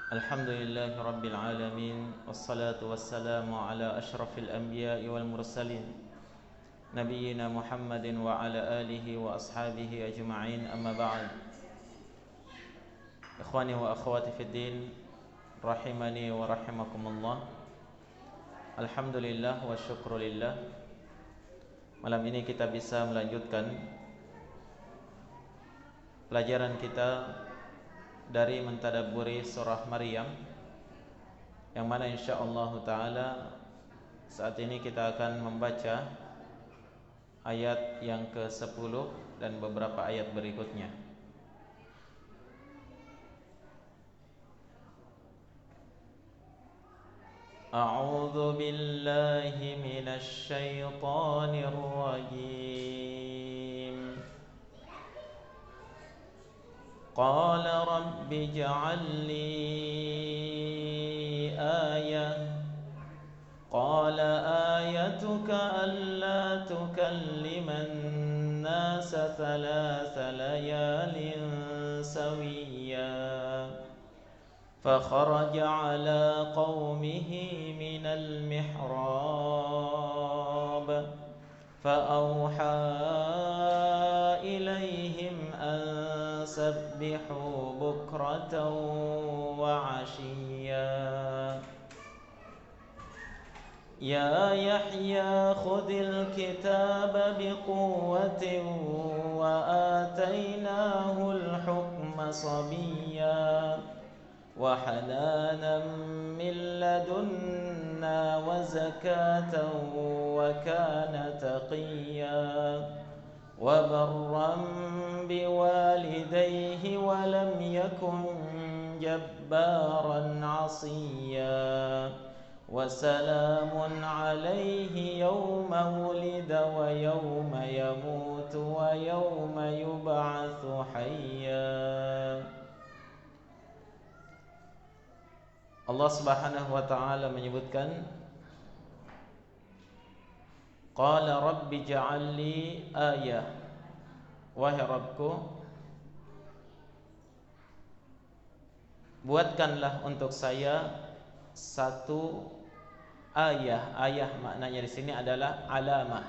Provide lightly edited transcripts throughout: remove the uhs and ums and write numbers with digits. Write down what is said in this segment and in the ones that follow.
Alhamdulillahi Rabbil Alamin. Wassalatu wassalamu ala ashrafil anbiya'i wal mursalin Nabiyyina Muhammadin wa ala alihi wa ashabihi ajma'in, amma ba'd. Ikhwani wa akhwati fid din, rahimani wa rahimakumullah. Alhamdulillah wa syukrulillah, malam ini kita bisa melanjutkan pelajaran kita dari mentadabburi surah Maryam, yang mana insyaallah ta'ala saat ini kita akan membaca ayat yang ke-10 dan beberapa ayat berikutnya. A'udzu billahi minasy syaithanir rajim. Qala rabbi ij'al li ayah. Qala ayatuka alla tukalliman nasa thalatha layalin sawiyya. Fakharaja ala qawmihi minal mihrab. Fa'awha ilayhim an سبحوا بكرة وعشيا يا يحيى خذ الكتاب بقوة وآتيناه الحكم صبيا وحنانا من لدنا وزكاة وكان تقيا وبرا بوالديه ولم يكن جبارا عصيا وسلام عليه يوم ولد ويوم يموت ويوم يبعث حيا. Allah Subhanahu wa ta'ala menyebutkan, Qala rabbi ja'al li ayah. Wahai Rabbku, buatkanlah untuk saya satu ayah. Ayah maknanya di sini adalah alamah,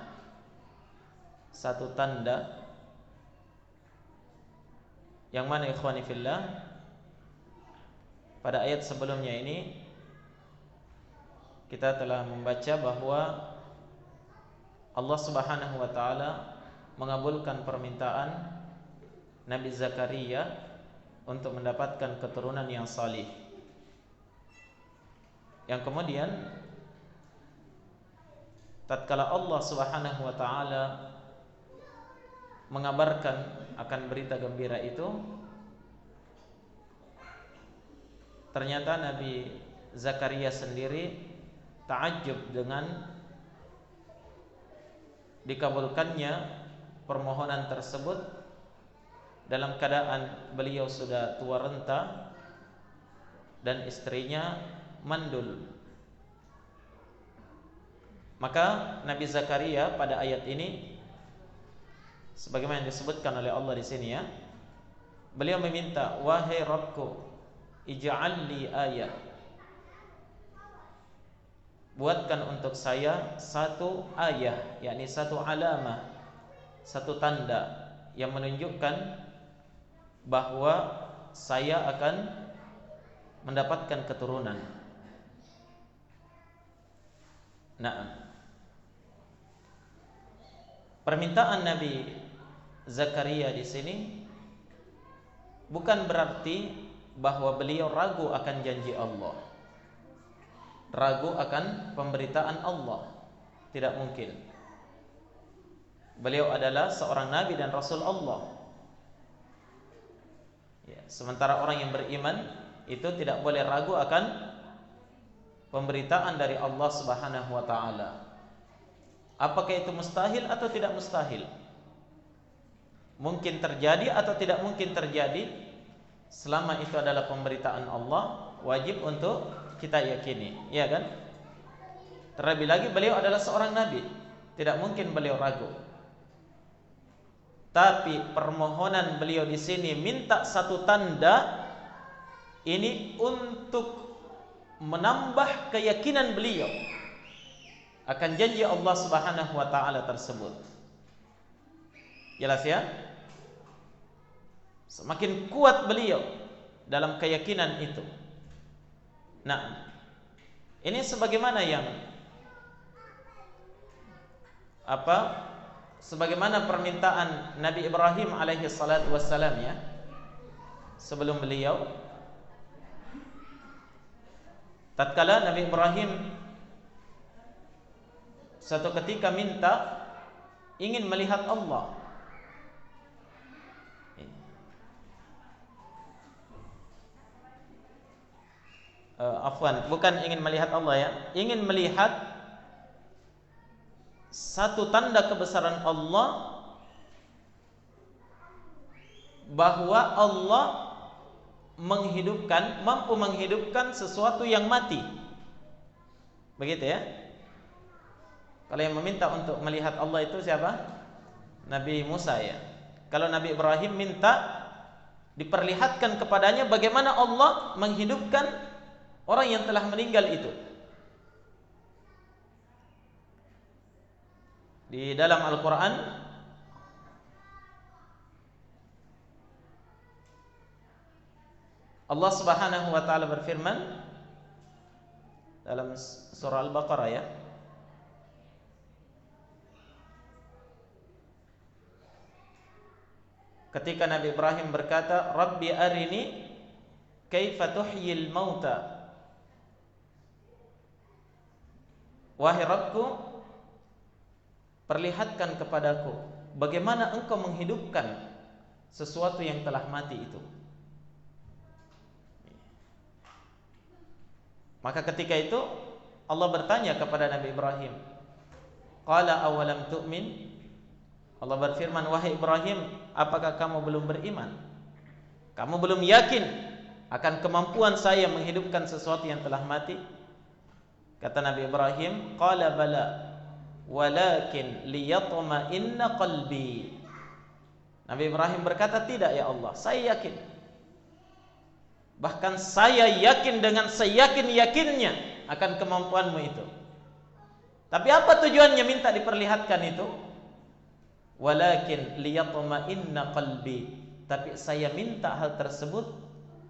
satu tanda. Yang mana ikhwani fillah, pada ayat sebelumnya ini kita telah membaca bahwa Allah Subhanahu wa ta'ala mengabulkan permintaan Nabi Zakaria untuk mendapatkan keturunan yang salih, yang kemudian tatkala Allah Subhanahu wa ta'ala mengabarkan akan berita gembira itu, ternyata Nabi Zakaria sendiri ta'ajjub dengan dikabulkannya permohonan tersebut dalam keadaan beliau sudah tua renta dan istrinya mandul. Maka Nabi Zakaria pada ayat ini, sebagaimana disebutkan oleh Allah di sini ya, beliau meminta, wahai Rabbku, ij'al li ayah, buatkan untuk saya satu ayah, yakni satu alamah, satu tanda yang menunjukkan bahwa saya akan mendapatkan keturunan. Nah, permintaan Nabi Zakaria di sini bukan berarti bahwa beliau ragu akan janji Allah, ragu akan pemberitaan Allah. Tidak mungkin. Beliau adalah seorang nabi dan rasul Allah ya, sementara orang yang beriman itu tidak boleh ragu akan pemberitaan dari Allah Subhanahu wa ta'ala. Apakah itu mustahil atau tidak mustahil, mungkin terjadi atau tidak mungkin terjadi, selama itu adalah pemberitaan Allah, wajib untuk kita yakini, ya kan? Terlebih lagi beliau adalah seorang nabi, tidak mungkin beliau ragu. Tapi permohonan beliau di sini minta satu tanda ini untuk menambah keyakinan beliau akan janji Allah Subhanahu wa taala tersebut. Jelas ya? Semakin kuat beliau dalam keyakinan itu. Nah, ini sebagaimana yang sebagaimana permintaan Nabi Ibrahim alaihi salatu wassalam ya. Sebelum beliau, tatkala Nabi Ibrahim satu ketika minta ingin melihat Allah. Bukan ingin melihat Allah ya, ingin melihat satu tanda kebesaran Allah, bahwa Allah mampu menghidupkan sesuatu yang mati. Begitu ya. Kalau yang meminta untuk melihat Allah itu siapa? Nabi Musa ya. Kalau Nabi Ibrahim minta diperlihatkan kepadanya bagaimana Allah menghidupkan orang yang telah meninggal itu. Di dalam Al-Quran Allah Subhanahu wa taala berfirman dalam surah Al-Baqarah ya. Ketika Nabi Ibrahim berkata, "Rabbi arini kaifa tuhyil mauta." Wahai Rabbku, perlihatkan kepadaku bagaimana engkau menghidupkan sesuatu yang telah mati itu. Maka ketika itu Allah bertanya kepada Nabi Ibrahim, qala awalam tu'min? Allah berfirman, wahai Ibrahim, apakah kamu belum beriman? Kamu belum yakin akan kemampuan saya menghidupkan sesuatu yang telah mati? Kata Nabi Ibrahim, qala bala walakin liyatma'inna qalbi. Nabi Ibrahim berkata, tidak ya Allah, saya yakin. Bahkan saya yakin dengan seyakin-yakinnya akan kemampuanmu itu. Tapi apa tujuannya minta diperlihatkan itu? Walakin liyatma'inna qalbi. Tapi saya minta hal tersebut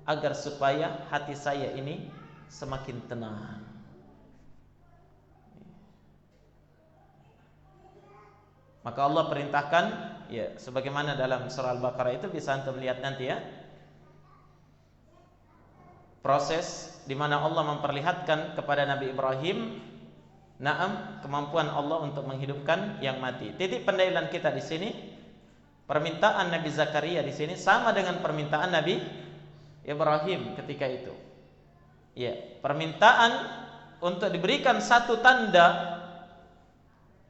agar supaya hati saya ini semakin tenang. Maka Allah perintahkan ya, sebagaimana dalam surah Al-Baqarah itu bisa antum lihat nanti ya. Proses di mana Allah memperlihatkan kepada Nabi Ibrahim kemampuan Allah untuk menghidupkan yang mati. Titik pendalilan kita di sini, permintaan Nabi Zakaria di sini sama dengan permintaan Nabi Ibrahim ketika itu. Ya, permintaan untuk diberikan satu tanda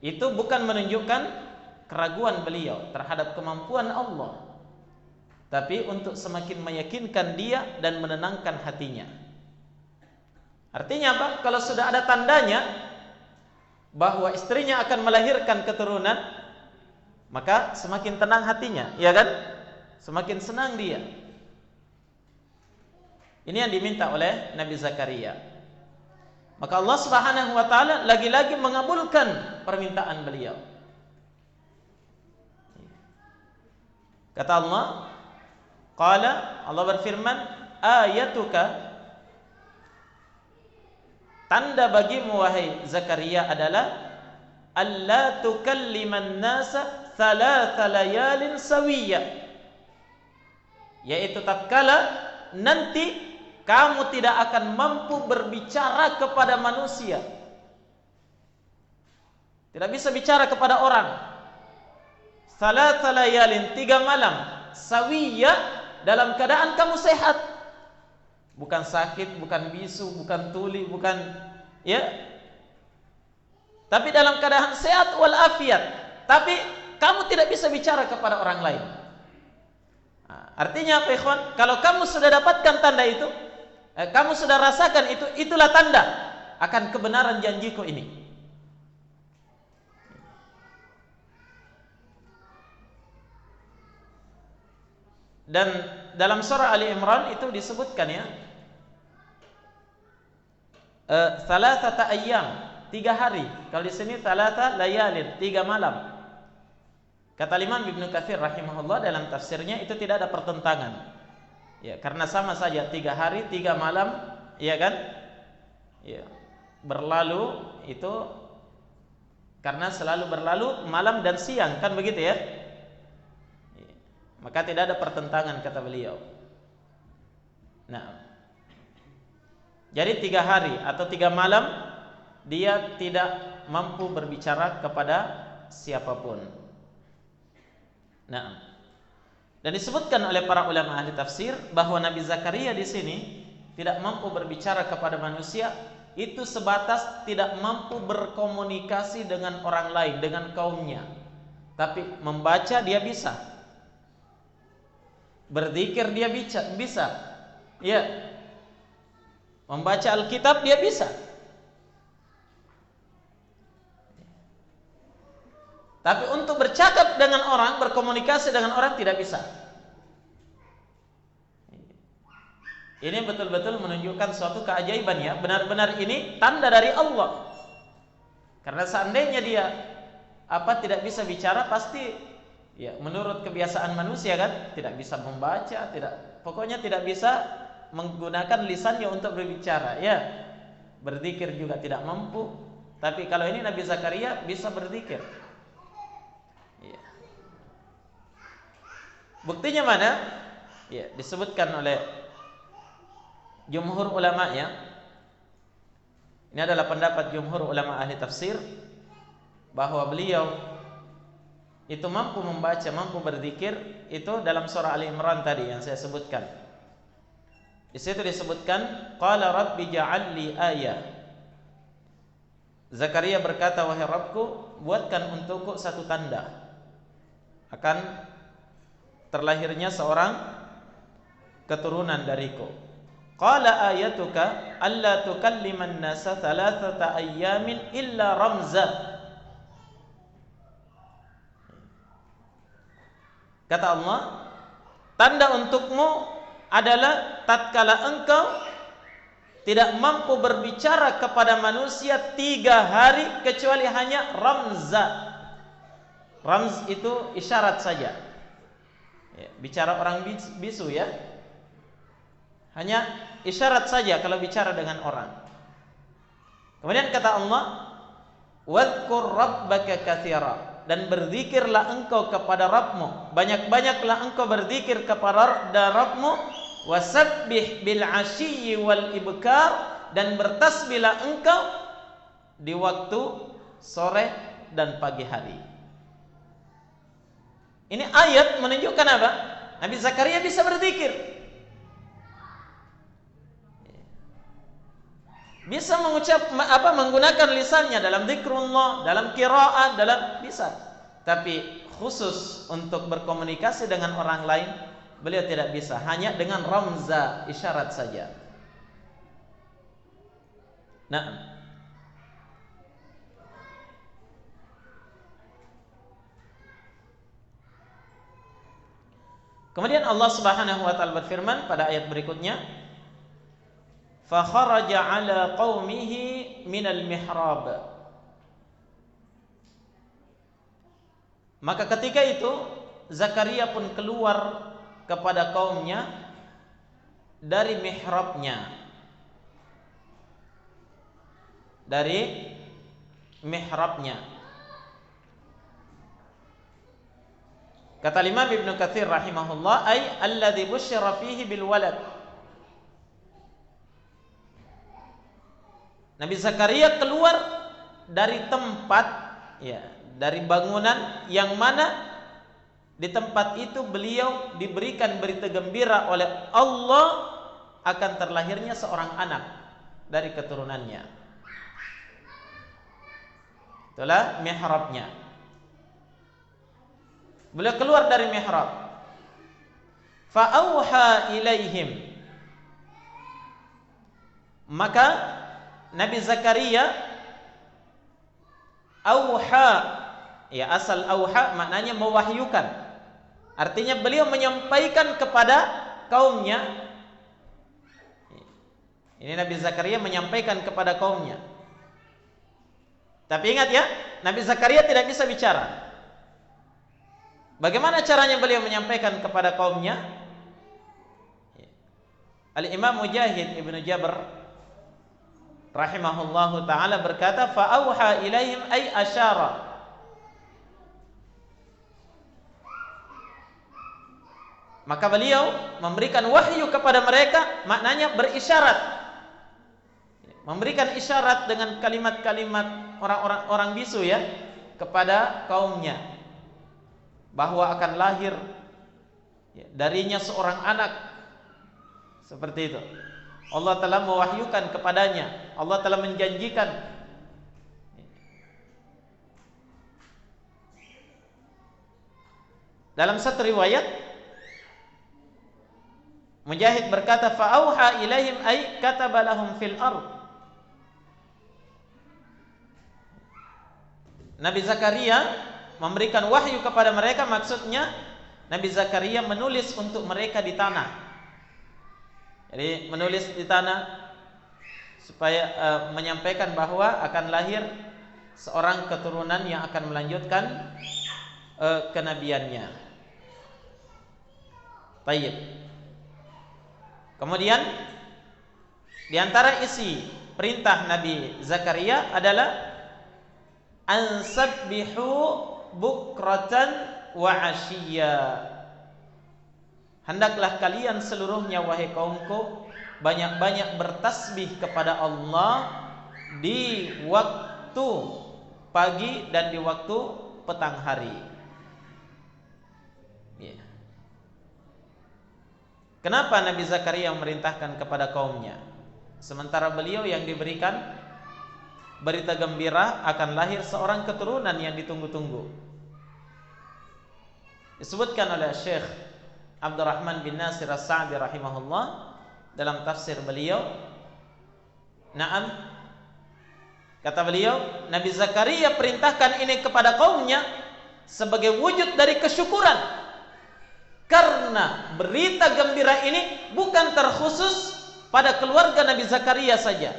itu bukan menunjukkan keraguan beliau terhadap kemampuan Allah, tapi untuk semakin meyakinkan dia dan menenangkan hatinya. Artinya apa? Kalau sudah ada tandanya bahwa istrinya akan melahirkan keturunan, maka semakin tenang hatinya, ya kan? Semakin senang dia. Ini yang diminta oleh Nabi Zakaria. Maka Allah Subhanahu wa taala lagi-lagi mengabulkan permintaan beliau. Kata Allah, Allah berfirman, ayatuka, tanda bagimu wahai Zakaria adalah alla tukalliman nasa thalatha layalin sawiyya, yaitu tatkala nanti kamu tidak akan mampu berbicara kepada manusia, tidak bisa bicara kepada orang. Thalatha layalin, 3 malam, sawiyya, dalam keadaan kamu sehat, bukan sakit, bukan bisu, bukan tuli, bukan ya, tapi dalam keadaan sehat wal afiat, tapi kamu tidak bisa bicara kepada orang lain. Artinya apa ikhwan? Kalau kamu sudah dapatkan tanda itu, kamu sudah rasakan itu, itulah tanda akan kebenaran janjiku ini. Dan dalam surah Ali Imran itu disebutkan ya, Salasata ayyam, 3 hari. Kalau di sini salasa layalin, 3 malam. Kata Imam Ibnu Katsir rahimahullah dalam tafsirnya itu tidak ada pertentangan. Ya, karena sama saja 3 hari 3 malam, ya kan? Ya. Berlalu itu karena selalu berlalu malam dan siang, kan begitu ya? Ya. Maka tidak ada pertentangan kata beliau. Nah, jadi 3 hari atau 3 malam dia tidak mampu berbicara kepada siapapun. Nah, dan disebutkan oleh para ulama ahli tafsir bahwa Nabi Zakaria di sini tidak mampu berbicara kepada manusia itu sebatas tidak mampu berkomunikasi dengan orang lain, dengan kaumnya. Tapi membaca dia bisa. Berzikir dia bisa. Ya. Membaca Alkitab dia bisa. Tapi untuk bercakap dengan orang, berkomunikasi dengan orang tidak bisa. Ini betul-betul menunjukkan suatu keajaiban ya. Benar-benar ini tanda dari Allah. Karena seandainya dia tidak bisa bicara, pasti ya menurut kebiasaan manusia kan, tidak bisa membaca, pokoknya tidak bisa menggunakan lisannya untuk berbicara ya. Berzikir juga tidak mampu. Tapi kalau ini Nabi Zakaria bisa berzikir. Buktinya mana? Ya, disebutkan oleh jumhur ulama ya. Ini adalah pendapat jumhur ulama ahli tafsir bahwa beliau itu mampu membaca, mampu berzikir itu dalam surah Ali Imran tadi yang saya sebutkan. Di situ disebutkan qala rabbi ja'alli ayah. Zakaria berkata, wahai Rabbku, buatkan untukku satu tanda akan terlahirnya seorang keturunan dariku. Qala ayatuka alla tukalliman nasa thalathata ayyamin illa ramza. Kata Allah, tanda untukmu adalah tatkala engkau tidak mampu berbicara kepada manusia 3 hari kecuali hanya ramza. Ramz itu isyarat saja. Ya, bicara orang bisu ya. Hanya isyarat saja kalau bicara dengan orang. Kemudian kata Allah, wadhkur rabbaka katsira, dan berzikirlah engkau kepada Rabbmu, banyak-banyaklah engkau berzikir kepada Rabbmu, wasabbih bil ashiyyi wal ibkar, dan bertasbihlah engkau di waktu sore dan pagi hari. Ini ayat menunjukkan apa? Nabi Zakaria bisa berzikir. Bisa mengucap menggunakan lisannya dalam zikrullah, dalam qiraat, bisa. Tapi khusus untuk berkomunikasi dengan orang lain beliau tidak bisa, hanya dengan ramza, isyarat saja. Nah, kemudian Allah Subhanahu wa taala berfirman pada ayat berikutnya, fa kharaja ala qaumihi minal mihrab. Maka ketika itu Zakaria pun keluar kepada kaumnya dari mihrabnya. Dari mihrabnya. Kata Imam Ibnu Katsir rahimahullah, ay alladzi busyira fihi bil walad. Nabi Zakaria keluar dari tempat ya, dari bangunan yang mana di tempat itu beliau diberikan berita gembira oleh Allah akan terlahirnya seorang anak dari keturunannya. Itulah mihrabnya. Beliau keluar dari mihrab. Fa auha ilaihim. Maka Nabi Zakaria auha, ya asal auha maknanya mewahyukan. Artinya beliau menyampaikan kepada kaumnya Ini Nabi Zakaria menyampaikan kepada kaumnya. Tapi ingat ya, Nabi Zakaria tidak bisa bicara. Bagaimana caranya beliau menyampaikan kepada kaumnya? Al-Imam Mujahid Ibnu Jabr rahimahullahu ta'ala berkata, fa'auha ilaihim ay asyara. Maka beliau memberikan wahyu kepada mereka, maknanya berisyarat. Memberikan isyarat dengan kalimat-kalimat orang bisu ya, kepada kaumnya, bahwa akan lahir darinya seorang anak. Seperti itu. Allah telah mewahyukan kepadanya, Allah telah menjanjikan. Dalam satu riwayat Mujahid berkata, fa'auha ilaihim ay kataba lahum fil ard. Nabi Zakaria memberikan wahyu kepada mereka, maksudnya Nabi Zakaria menulis untuk mereka di tanah. Jadi menulis di tanah supaya menyampaikan bahwa akan lahir seorang keturunan yang akan melanjutkan kenabiannya. Baik. Kemudian di antara isi perintah Nabi Zakaria adalah ansabbihu bukratan wa ashiya. Hendaklah kalian seluruhnya wahai kaumku banyak-banyak bertasbih kepada Allah di waktu pagi dan di waktu petang hari. Kenapa Nabi Zakaria memerintahkan kepada kaumnya, sementara beliau yang diberikan berita gembira akan lahir seorang keturunan yang ditunggu-tunggu? Disebutkan oleh Syekh Abdurrahman bin Nasir As-Sa'di rahimahullah dalam tafsir beliau. Naam, kata beliau, Nabi Zakaria perintahkan ini kepada kaumnya sebagai wujud dari kesyukuran, karena berita gembira ini bukan terkhusus pada keluarga Nabi Zakaria saja,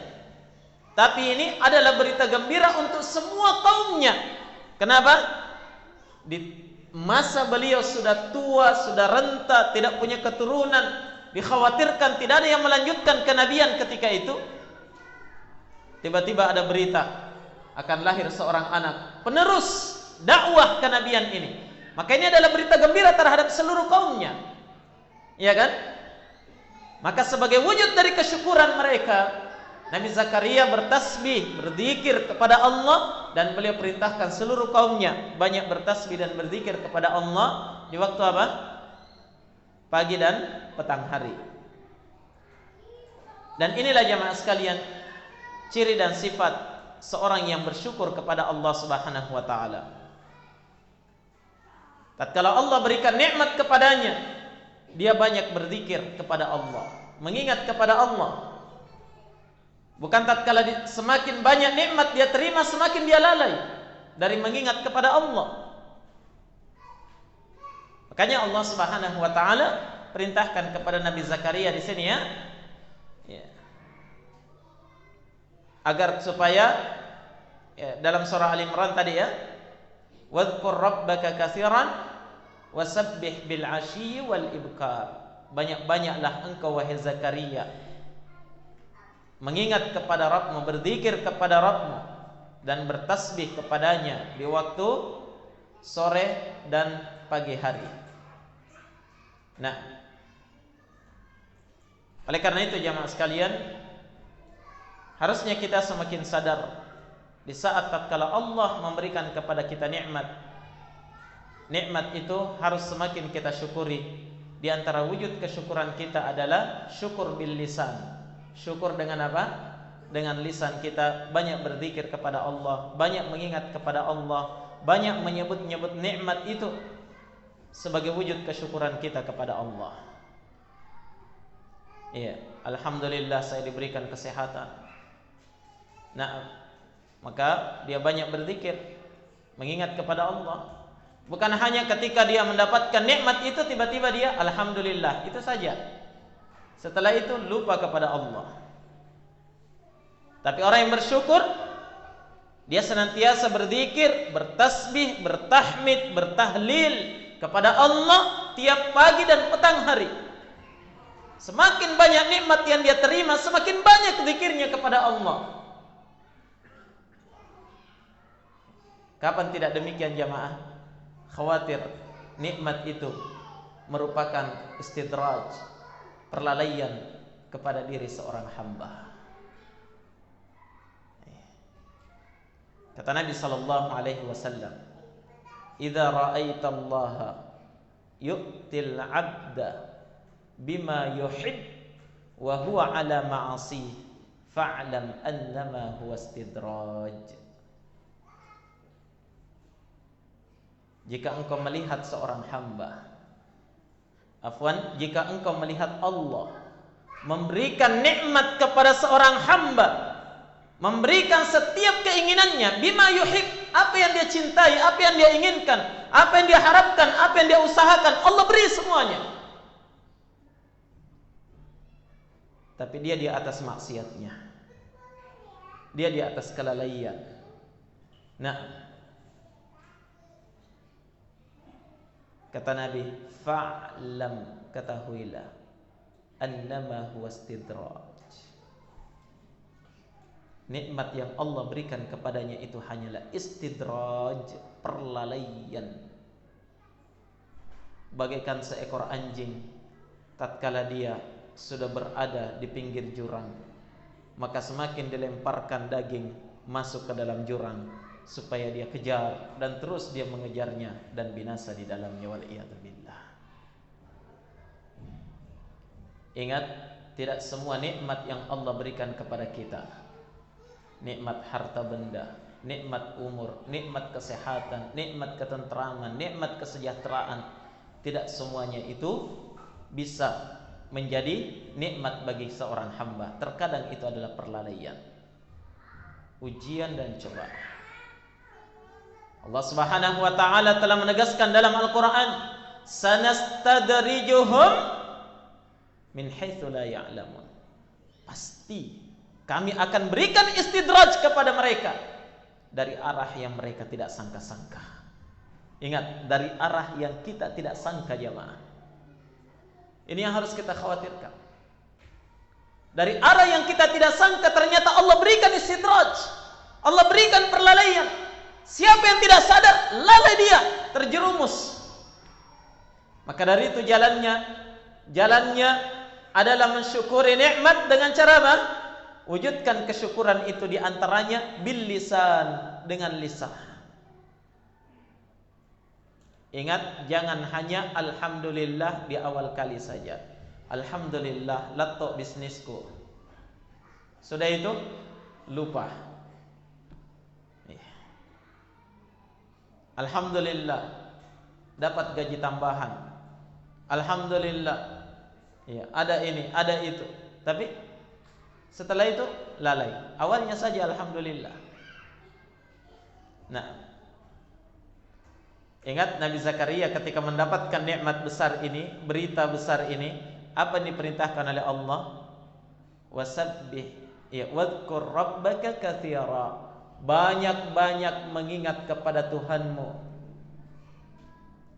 tapi ini adalah berita gembira untuk semua kaumnya. Kenapa? Di masa beliau sudah tua, sudah renta, tidak punya keturunan, dikhawatirkan tidak ada yang melanjutkan kenabian ketika itu. Tiba-tiba ada berita akan lahir seorang anak penerus dakwah kenabian ini. Maka ini adalah berita gembira terhadap seluruh kaumnya, ya kan? Maka sebagai wujud dari kesyukuran mereka, Nabi Zakaria bertasbih, berzikir kepada Allah, dan beliau perintahkan seluruh kaumnya banyak bertasbih dan berzikir kepada Allah di waktu apa? Pagi dan petang hari. Dan inilah jamaah sekalian ciri dan sifat seorang yang bersyukur kepada Allah Subhanahu wa taala. Tatkala Allah berikan nikmat kepadanya, dia banyak berzikir kepada Allah, mengingat kepada Allah. Bukan tatkala semakin banyak nikmat dia terima, semakin dia lalai dari mengingat kepada Allah. Makanya Allah Subhanahu wa taala perintahkan kepada Nabi Zakaria di sini ya, agar supaya dalam surah Al-Imran tadi ya, wadhkur rabbaka katsiran wasabbih bil 'ashyi wal ibkar. Banyak-banyaklah engkau wahai Zakaria mengingat kepada Rabbmu, berzikir kepada Rabbmu, dan bertasbih kepadanya di waktu sore dan pagi hari. Nah, oleh karena itu jamaah sekalian, harusnya kita semakin sadar di saat tatkala Allah memberikan kepada kita nikmat, nikmat itu harus semakin kita syukuri. Di antara wujud kesyukuran kita adalah syukur bil lisan. Syukur dengan apa? Dengan lisan kita banyak berzikir kepada Allah, banyak mengingat kepada Allah, banyak menyebut-nyebut nikmat itu sebagai wujud kesyukuran kita kepada Allah. Iya, alhamdulillah saya diberikan kesehatan. Nah, maka dia banyak berzikir, mengingat kepada Allah. Bukan hanya ketika dia mendapatkan nikmat itu tiba-tiba dia alhamdulillah, itu saja. Setelah itu lupa kepada Allah. Tapi orang yang bersyukur, dia senantiasa berzikir, bertasbih, bertahmid, bertahlil kepada Allah tiap pagi dan petang hari. Semakin banyak nikmat yang dia terima, semakin banyak zikirnya kepada Allah. Kapan tidak demikian jamaah? Khawatir nikmat itu merupakan istidraj, perlalaian kepada diri seorang hamba. Kata Nabi sallallahu alaihi wasallam, "Idza ra'aita Allah yu'til 'abda bima yuhib wa huwa 'ala ma'asi fa'lam annama huwa istidraj." Jika engkau melihat seorang hamba, jika engkau melihat Allah memberikan nikmat kepada seorang hamba, memberikan setiap keinginannya, bima yuhib, apa yang dia cintai, apa yang dia inginkan, apa yang dia harapkan, apa yang dia usahakan, Allah beri semuanya. Tapi dia di atas maksiatnya, dia di atas kelalaian. Nah, kata Nabi, fa'lam, ketahuilah, annama huwa istidraj. Nikmat yang Allah berikan kepadanya itu hanyalah istidraj, perlalaian. Bagaikan seekor anjing, tatkala dia sudah berada di pinggir jurang, maka semakin dilemparkan daging masuk ke dalam jurang, supaya dia kejar, dan terus dia mengejarnya dan binasa di dalamnya, wal'iyadzubillah. Ingat, tidak semua nikmat yang Allah berikan kepada kita, nikmat harta benda, nikmat umur, nikmat kesehatan, nikmat ketentraman, nikmat kesejahteraan, tidak semuanya itu bisa menjadi nikmat bagi seorang hamba. Terkadang itu adalah perlalaian, ujian dan cobaan. Allah Subhanahu wa taala telah menegaskan dalam Al-Qur'an, sanastadrijuhum min haitsu la ya'lamun. Pasti kami akan berikan istidraj kepada mereka dari arah yang mereka tidak sangka-sangka. Ingat, dari arah yang kita tidak sangka, jamaah. Ini yang harus kita khawatirkan. Dari arah yang kita tidak sangka, ternyata Allah berikan istidraj, Allah berikan perlalaian. Siapa yang tidak sadar, lalai dia, terjerumus. Maka dari itu jalannya adalah mensyukuri nikmat dengan cara apa? Wujudkan kesyukuran itu di antaranya bil lisan, dengan lisan. Ingat, jangan hanya alhamdulillah di awal kali saja. Alhamdulillah lato bisnisku. Sudah itu lupa. Alhamdulillah dapat gaji tambahan. Alhamdulillah, ya, ada ini, ada itu. Tapi setelah itu lalai. Awalnya saja alhamdulillah. Nah, ingat Nabi Zakaria ketika mendapatkan nikmat besar ini, berita besar ini, apa yang diperintahkan oleh Allah? Wasabbih, ya, wadhkur rabbaka katsira. Banyak-banyak mengingat kepada Tuhanmu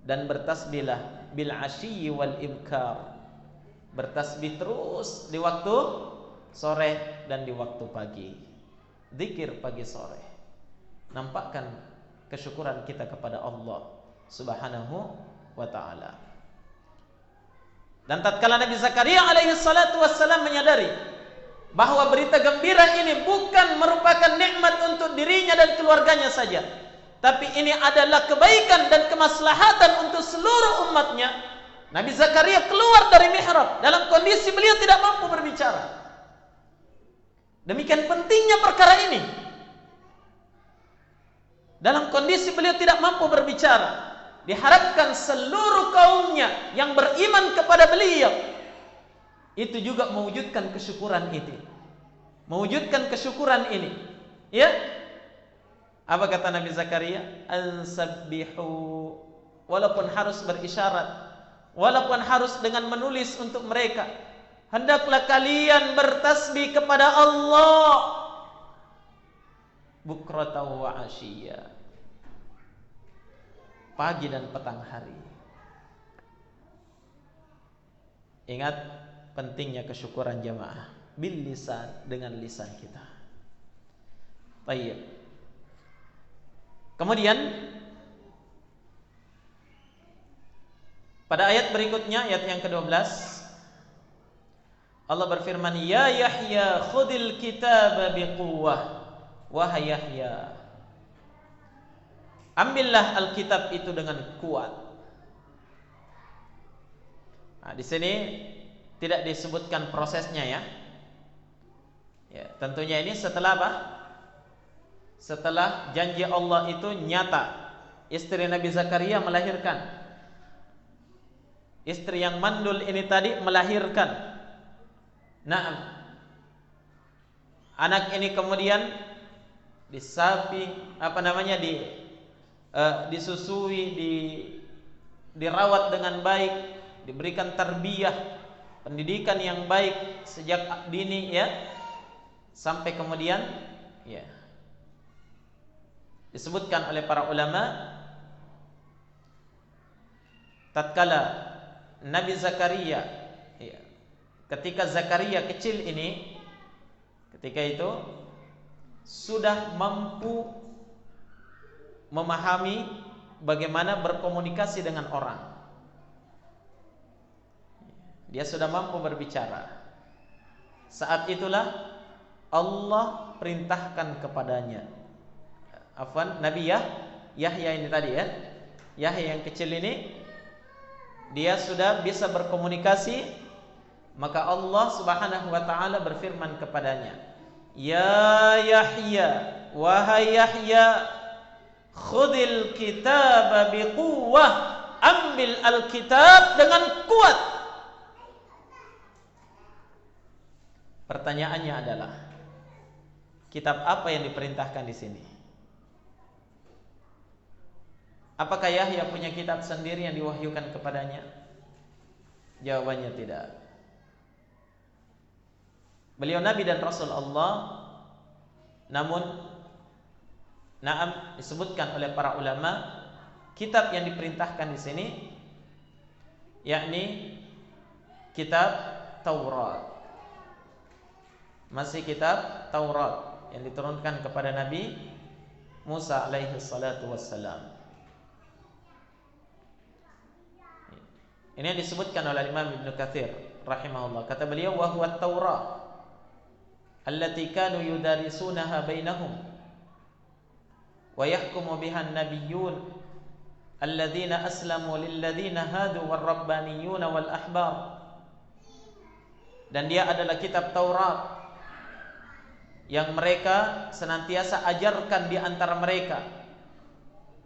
dan bertasbihlah bil asyi wal ibkar. Bertasbih terus di waktu sore dan di waktu pagi. Zikir pagi sore. Nampakkan kesyukuran kita kepada Allah Subhanahu wa taala. Dan tatkala Nabi Zakaria alaihi salatu wassalam menyadari bahwa berita gembira ini bukan merupakan nikmat untuk dirinya dan keluarganya saja, tapi ini adalah kebaikan dan kemaslahatan untuk seluruh umatnya, Nabi Zakaria keluar dari mihrab dalam kondisi beliau tidak mampu berbicara. Demikian pentingnya perkara ini. Dalam kondisi beliau tidak mampu berbicara, diharapkan seluruh kaumnya yang beriman kepada beliau itu juga mewujudkan kesyukuran itu. Mewujudkan kesyukuran ini. Ya. Apa kata Nabi Zakaria? Ansabbihu, walaupun harus berisyarat, walaupun harus dengan menulis untuk mereka, hendaklah kalian bertasbih kepada Allah bukratan wa ashiya, pagi dan petang hari. Ingat pentingnya kesyukuran jamaah bil lisan, dengan lisan kita. Baik. Kemudian pada ayat berikutnya, ayat yang ke-12, Allah berfirman, ya Yahya khudil kitaba biquwwah. Wahai Yahya, ambillah Alkitab itu dengan kuat. Nah, di sini tidak disebutkan prosesnya ya. Ya, tentunya ini setelah apa? Setelah janji Allah itu nyata. Istri Nabi Zakaria melahirkan. Istri yang mandul ini tadi melahirkan. Nah, anak ini kemudian disusui, dirawat dengan baik, diberikan tarbiyah, pendidikan yang baik sejak dini ya, sampai kemudian ya disebutkan oleh para ulama tatkala Nabi Zakaria ya, ketika Zakaria kecil ini, ketika itu sudah mampu memahami bagaimana berkomunikasi dengan orang. Dia sudah mampu berbicara. Saat itulah Allah perintahkan kepadanya. Nabi Yahya ini tadi ya. Yahya yang kecil ini, dia sudah bisa berkomunikasi, maka Allah Subhanahu wa taala berfirman kepadanya, ya Yahya, wahai Yahya, khudil kitaba biquwwah, ambil Alkitab dengan kuat. Pertanyaannya adalah, kitab apa yang diperintahkan di sini? Apakah Yahya punya kitab sendiri yang diwahyukan kepadanya? Jawabannya tidak. Beliau Nabi dan Rasul Allah, namun disebutkan oleh para ulama, kitab yang diperintahkan di sini yakni kitab Taurat. Masih kitab Taurat yang diturunkan kepada Nabi Musa alaihi salatu wassalam. Ini yang disebutkan oleh Imam Ibnu Katsir rahimahullah. Kata beliau, wa huwa at-Taurat allati kanu yudarisunaha bainahum wa yahkumu biha an-nabiyyun alladzina aslamu lilladzina hadu war-rabbaniyuna wal ahbar. Dan dia adalah kitab Taurat yang mereka senantiasa ajarkan di antara mereka,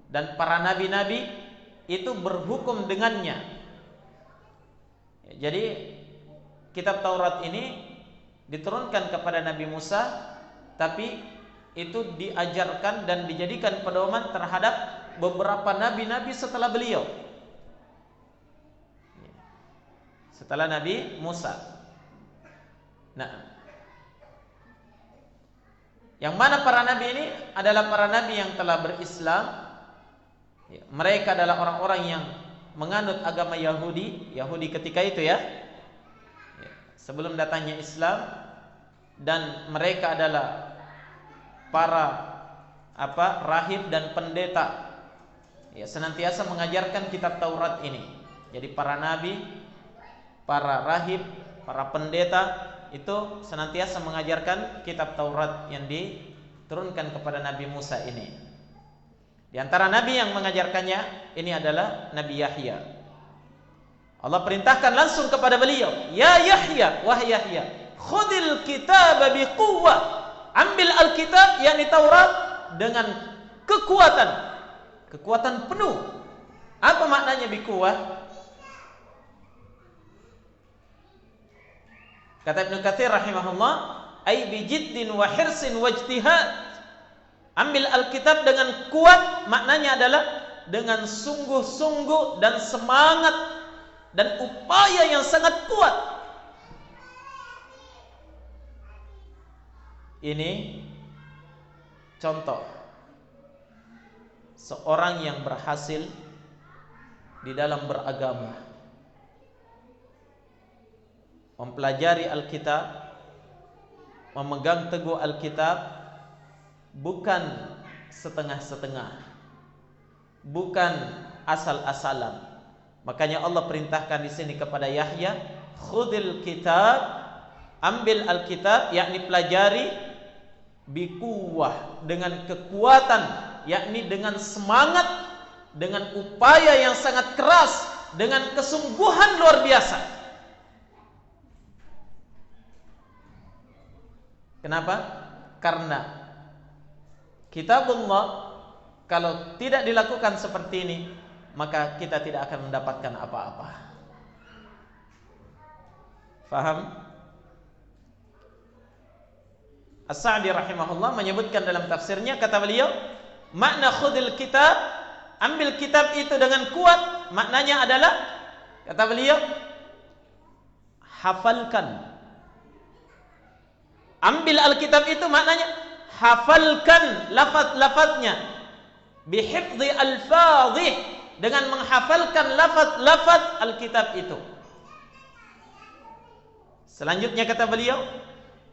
dan para nabi-nabi itu berhukum dengannya. Jadi kitab Taurat ini diturunkan kepada Nabi Musa, tapi itu diajarkan dan dijadikan pedoman terhadap beberapa nabi-nabi setelah beliau, setelah Nabi Musa. Nah, yang mana para nabi ini adalah para nabi yang telah berislam. Mereka adalah orang-orang yang menganut agama Yahudi ketika itu ya, sebelum datangnya Islam, dan mereka adalah para rahib dan pendeta, ya, senantiasa mengajarkan kitab Taurat ini. Jadi para nabi, para rahib, para pendeta itu senantiasa mengajarkan kitab Taurat yang diturunkan kepada Nabi Musa ini. Di antara nabi yang mengajarkannya ini adalah Nabi Yahya. Allah perintahkan langsung kepada beliau, ya Yahya, wahai Yahya, khudil kitaba biquwwah, ambil Alkitab yakni Taurat dengan kekuatan penuh. Apa maknanya biquwwah? Kata Ibnu Katsir rahimahullah, ai bijiddin wa hirsin wa ijtihad. Ambil Alkitab dengan kuat, maknanya adalah dengan sungguh-sungguh dan semangat dan upaya yang sangat kuat. Ini contoh seorang yang berhasil di dalam beragama, mempelajari Alkitab, memegang teguh Alkitab, bukan setengah-setengah, bukan asal-asalan. Makanya Allah perintahkan di sini kepada Yahya, khudil kitab, ambil Alkitab, yakni pelajari, bikuwah, dengan kekuatan, yakni dengan semangat, dengan upaya yang sangat keras, dengan kesungguhan luar biasa. Kenapa? Karena Kitabullah kalau tidak dilakukan seperti ini, maka kita tidak akan mendapatkan apa-apa. Faham? As-Sa'di rahimahullah menyebutkan dalam tafsirnya, kata beliau, makna khudil kitab, ambil kitab itu dengan kuat, maknanya adalah, kata beliau, hafalkan. Ambil Alkitab itu maknanya hafalkan lafaz-lafaznya, bihifdhi alfadhih, dengan menghafalkan lafaz-lafaz Alkitab itu. Selanjutnya kata beliau,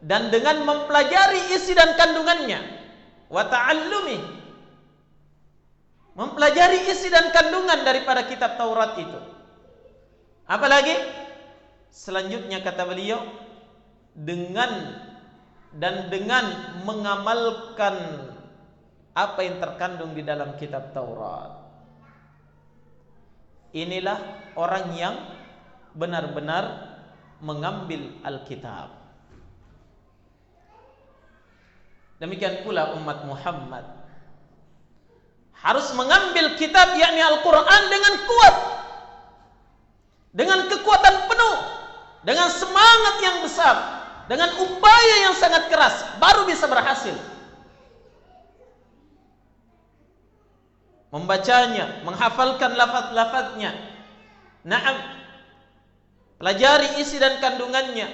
dan dengan mempelajari isi dan kandungannya, wa ta'allumi, mempelajari isi dan kandungan daripada kitab Taurat itu. Apalagi? Selanjutnya kata beliau, dengan mengamalkan apa yang terkandung di dalam kitab Taurat. Inilah orang yang benar-benar mengambil Alkitab. Demikian pula umat Muhammad harus mengambil kitab, yakni Al-Quran, dengan kuat, dengan kekuatan penuh, dengan semangat yang besar, dengan upaya yang sangat keras, baru bisa berhasil membacanya, menghafalkan lafaz-lafaznya. Naam, pelajari isi dan kandungannya,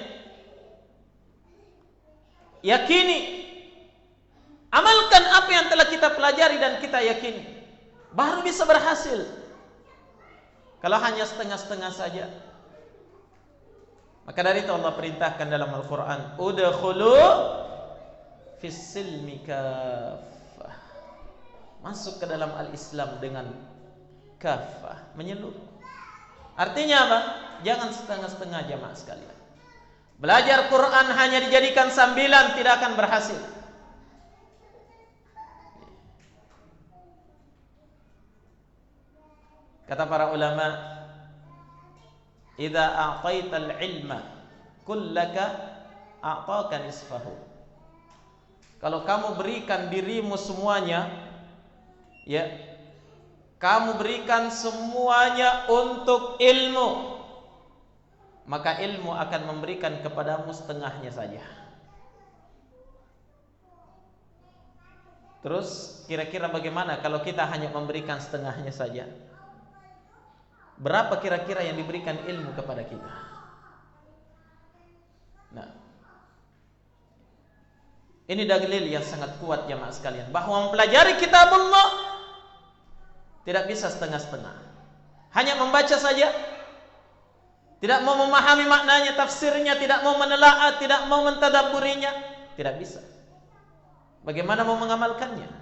yakini, amalkan apa yang telah kita pelajari dan kita yakini, baru bisa berhasil. Kalau hanya setengah-setengah saja, maka dari itu Allah perintahkan dalam Al-Quran, udkhulu fis silmi kaffah, masuk ke dalam al-Islam dengan kaffah, menyeluruh. Artinya apa? Jangan setengah-setengah, jamaah sekalian. Belajar Quran hanya dijadikan sambilan, tidak akan berhasil. Kata para ulama, idza a'taital ilma kullaka a'taka nisfahu. Kalau kamu berikan dirimu semuanya, ya, kamu berikan semuanya untuk ilmu, maka ilmu akan memberikan kepadamu setengahnya saja. Terus kira-kira bagaimana kalau kita hanya memberikan setengahnya saja? Berapa kira-kira yang diberikan ilmu kepada kita? Nah, ini dalil yang sangat kuat jemaah sekalian, bahwa mempelajari kitabullah tidak bisa setengah-setengah, hanya membaca saja, tidak mau memahami maknanya, tafsirnya, tidak mau menelaah, tidak mau mentadabburinya, tidak bisa. Bagaimana mau mengamalkannya?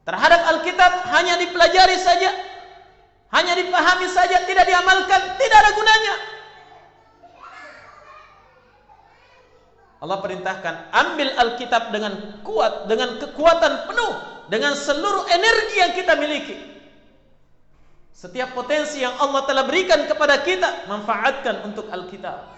Terhadap Alkitab hanya dipelajari saja, hanya dipahami saja, tidak diamalkan, tidak ada gunanya. Allah perintahkan, ambil Alkitab dengan kuat, dengan kekuatan penuh, dengan seluruh energi yang kita miliki. Setiap potensi yang Allah telah berikan kepada kita, manfaatkan untuk Alkitab.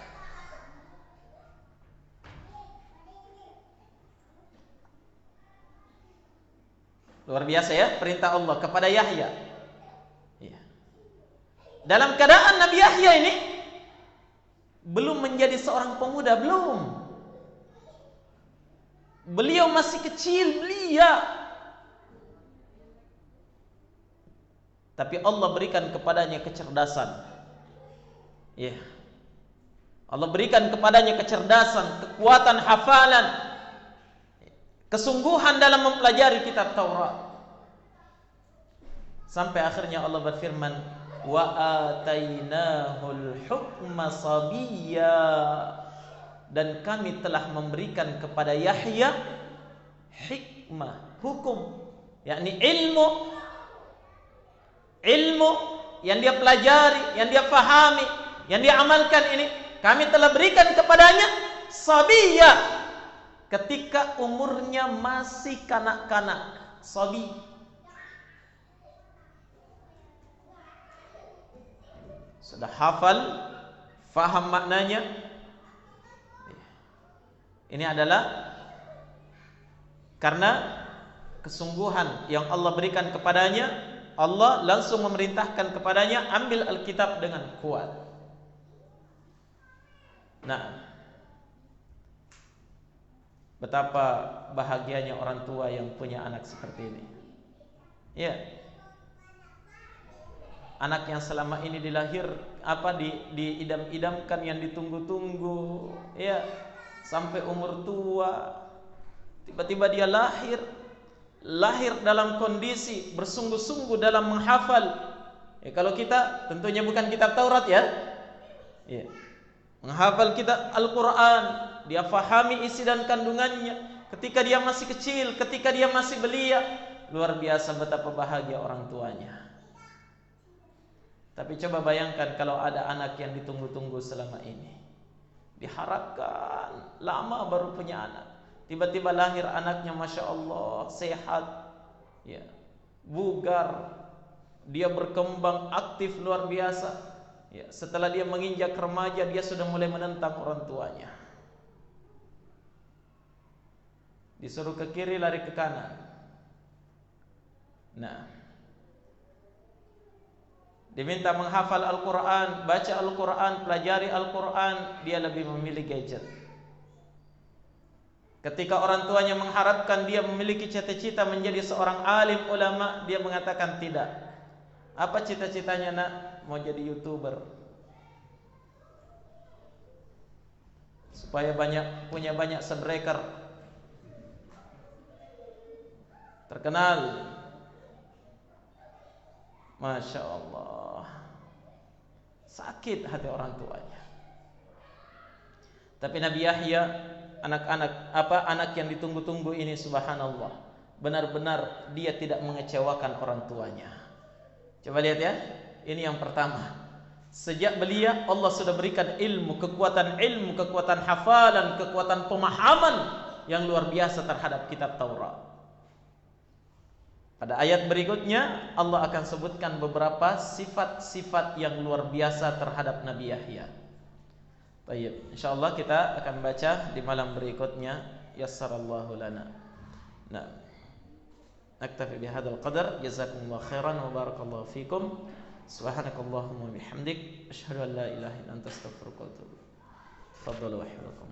Luar biasa ya perintah Allah kepada Yahya. Ya. Dalam keadaan Nabi Yahya ini belum menjadi seorang pemuda, belum. Beliau masih kecil, belia. Tapi Allah berikan kepadanya kecerdasan. Ya. Allah berikan kepadanya kecerdasan, kekuatan hafalan, kesungguhan dalam mempelajari kitab Taurat. Sampai akhirnya Allah berfirman, wa atainahul hukma sabiyya, dan kami telah memberikan kepada Yahya hikmah, hukum, yakni ilmu yang dia pelajari, yang dia fahami, yang dia amalkan, ini kami telah berikan kepadanya sabiyya, ketika umurnya masih kanak-kanak. Sabi, sudah hafal, faham maknanya. Ini adalah karena kesungguhan yang Allah berikan kepadanya. Allah langsung memerintahkan kepadanya, ambil Alkitab dengan kuat. Nah, betapa bahagianya orang tua yang punya anak seperti ini. Ya, anak yang selama ini diidam-idamkan, yang ditunggu-tunggu, ya, sampai umur tua, tiba-tiba dia lahir dalam kondisi bersungguh-sungguh dalam menghafal. Ya, kalau kita tentunya bukan kitab Taurat, ya. Ya. Menghafal kitab Al-Quran, dia fahami isi dan kandungannya ketika dia masih kecil, ketika dia masih belia. Luar biasa betapa bahagia orang tuanya. Tapi coba bayangkan kalau ada anak yang ditunggu-tunggu selama ini, diharapkan lama baru punya anak, tiba-tiba lahir anaknya, Masya Allah, sehat, ya, bugar, dia berkembang aktif luar biasa. Ya, setelah dia menginjak remaja, dia sudah mulai menentang orang tuanya. Disuruh ke kiri, lari ke kanan. Nah, diminta menghafal Al-Quran, baca Al-Quran, pelajari Al-Quran, dia lebih memilih gadget. Ketika orang tuanya mengharapkan dia memiliki cita-cita menjadi seorang alim ulama, dia mengatakan tidak. Apa cita-citanya, nak? Mau jadi YouTuber, supaya punya banyak subscriber, terkenal. Masya Allah, sakit hati orang tuanya. Tapi Nabi Yahya, anak yang ditunggu-tunggu ini, subhanallah, benar-benar dia tidak mengecewakan orang tuanya. Coba lihat, ya. Ini yang pertama. Sejak belia, Allah sudah berikan ilmu, kekuatan hafalan, kekuatan pemahaman yang luar biasa terhadap kitab Taurat. Pada ayat berikutnya Allah akan sebutkan beberapa sifat-sifat yang luar biasa terhadap Nabi Yahya. Baik, insyaallah kita akan baca di malam berikutnya, yassarallahu lana. Nah, naktafi bihadzal qadar. Jazakumullahu khairan wa barakallahu fikum. Subhanakallahumma bihamdik, asyhadu an la ilaha illa anta, astaghfiruka wa atubu ilaik. Tafadhalu wa hayakum.